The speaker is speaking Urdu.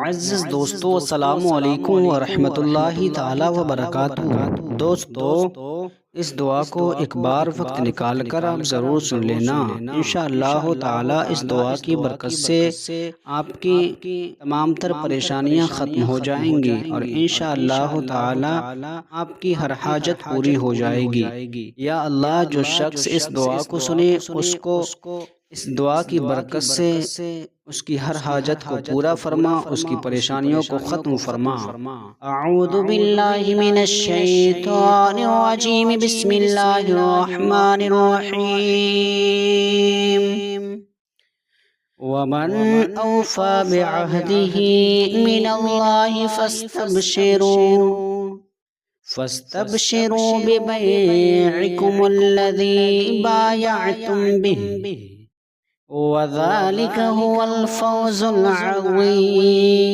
معزز دوستو، السلام علیکم ورحمۃ اللہ تعالی وبرکاتہ۔ دوستو، اس دعا کو ایک بار وقت نکال کر آپ ضرور سن لینا۔ انشاءاللہ تعالی اس دعا کی برکت سے آپ کی تمام تر پریشانیاں ختم ہو جائیں گی اور انشاءاللہ تعالی آپ کی ہر حاجت پوری ہو جائے گی۔ یا اللہ، جو شخص اس دعا کو سنے اس کو اس دعا کی برکت سے اس کی ہر حاجت کو پورا فرما، اس کی پریشانیوں کو ختم فرما۔ اعوذ باللہ من الشیطان الرجیم، بسم اللہ الرحمن الرحیم۔ ومن اوفى بعهده من اللہ فاستبشروا ببيعكم الذي بايعتم به وذلك هو الفوز العظيم۔